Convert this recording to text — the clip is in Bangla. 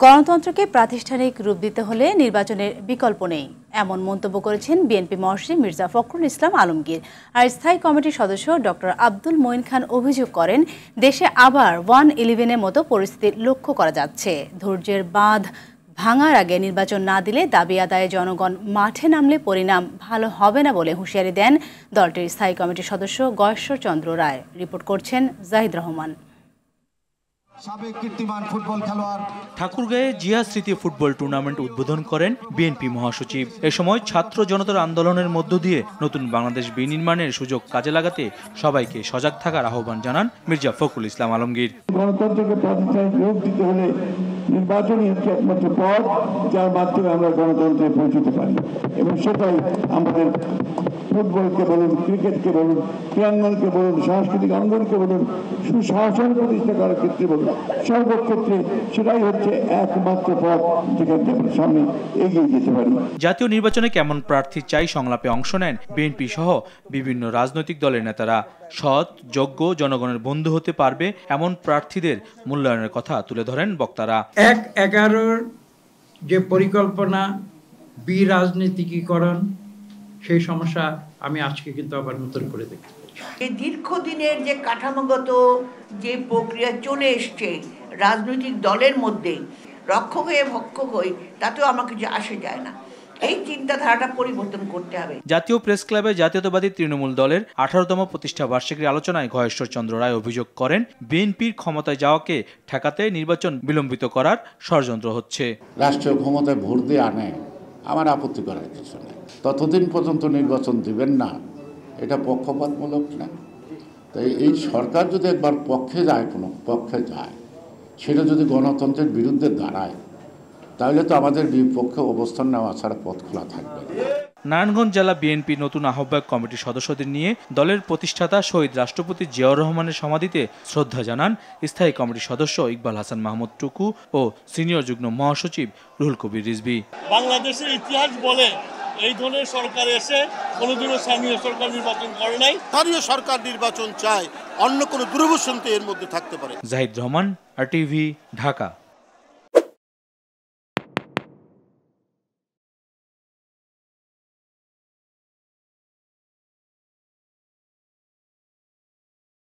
গণতন্ত্রকে প্রাতিষ্ঠানিক রূপ দিতে হলে নির্বাচনের বিকল্প নেই, এমন মন্তব্য করেছেন বিএনপি মহাসচিব মির্জা ফখরুল ইসলাম আলমগীর। আর স্থায়ী কমিটির সদস্য ডক্টর আব্দুল মঈন খান অভিযোগ করেন, দেশে আবার 1-11-এর মতো পরিস্থিতি লক্ষ্য করা যাচ্ছে। ধৈর্যের বাঁধ ভাঙার আগে নির্বাচন না দিলে দাবি আদায়ে জনগণ মাঠে নামলে পরিণাম ভালো হবে না বলে হুঁশিয়ারি দেন দলটির স্থায়ী কমিটির সদস্য গয়েশ্বর চন্দ্র রায়। রিপোর্ট করছেন জাহিদ রহমান। ঠাকুরগাঁয়ে জিয়া স্মৃতি ফুটবল টুর্নামেন্ট উদ্বোধন করেন বিএনপি মহাসচিব। এ সময় ছাত্র জনতার আন্দোলনের মধ্য দিয়ে নতুন বাংলাদেশ বিনির্মাণের সুযোগ কাজে লাগাতে সবাইকে সজাগ থাকার আহ্বান জানান মির্জা ফখরুল ইসলাম আলমগীর। গণতন্ত্রকে প্রাতিষ্ঠানিক রূপ দিতে হলে নির্বাচনই হচ্ছে একমাত্র পথ, যার মাধ্যমে আমরা গণতন্ত্রে পৌঁছতে পারি, এবং সেটাই আমাদের ফুটবলকে বলুন, ক্রিকেটকে বলুন, ক্রীড়াঙ্গনকে বলুন, সাংস্কৃতিক অঙ্গনকে বলুন, সুশাসন প্রতিষ্ঠা করার ক্ষেত্রে বলুন, সর্বক্ষেত্রে সেটাই হচ্ছে একমাত্র পথ যেখান থেকে আমরা সামনে এগিয়ে যেতে পারি। জাতীয় নির্বাচনে কেমন প্রার্থী চাই সংলাপে অংশ নেন বিএনপি সহ বিভিন্ন রাজনৈতিক দলের নেতারা। সৎ, যোগ্য, জনগণের বন্ধু হতে পারবে এমন প্রার্থীদের মূল্যায়নের কথা তুলে ধরেন বক্তারা। 1-11 যে পরিকল্পনা, বিরাজনীতিকীকরণ, সেই সমস্যা আমি আজকে কিন্তু আবার নতুন করে দেখতে পাচ্ছি। এই দীর্ঘদিনের যে কাঠামোগত যে প্রক্রিয়া চলে এসছে রাজনৈতিক দলের মধ্যে, রক্ষক হয়ে ভক্ষক হয়ে, তাতেও আমার কিছু আসে যায় না। এই চিন্তাধারাটা পরিবর্তন করতে হবে। জাতীয় প্রেস ক্লাবে জাতীয়তাবাদী তৃণমূল দলের 18তম প্রতিষ্ঠা বার্ষিকীর আলোচনায় গয়েশ্বর চন্দ্র রায় অভিযোগ করেন, বিএনপির ক্ষমতায় যাওয়াকে ঠেকাতে নির্বাচন বিলম্বিত করার ষড়যন্ত্র হচ্ছে। রাষ্ট্রীয় ক্ষমতায় ভোট দিয়ে আনে, আমার আপত্তি করার কিছু নেই। ততদিন পর্যন্ত নির্বাচন দিবেন না, এটা পক্ষপাতমূলক না। তাই এই সরকার যদি একবার পক্ষে যায়, কোনো পক্ষে যায়, সেটা যদি গণতন্ত্রের বিরুদ্ধে দাঁড়ায়, তাহলে তো আমাদের বিপক্ষে অবস্থান নেওয়া ছাড়া পথ খোলা থাকবে। নারায়ণগঞ্জ জেলা বিএনপি নতুন আহ্বায়ক কমিটির সদস্যদের নিয়ে দলের প্রতিষ্ঠাতা শহীদ রাষ্ট্রপতি জিয়াউর রহমানের সমাধিতে শ্রদ্ধা জানান স্থায়ী কমিটির সদস্য ইকবাল হাসান মাহমুদ টুকু ও সিনিয়র যুগ্ম মহাসচিব রুহুল কবির রিজভী। বাংলাদেশের ইতিহাস বলে এই ধরনের সরকার এসে কোনোদিনও স্থানীয় সরকার নির্বাচন করে নাই। স্থানীয় সরকার নির্বাচন চায়, অন্য কোনো দুরবস্থা এর মধ্যে থাকতে পারে। জাহিদ রহমান, RTV, ঢাকা।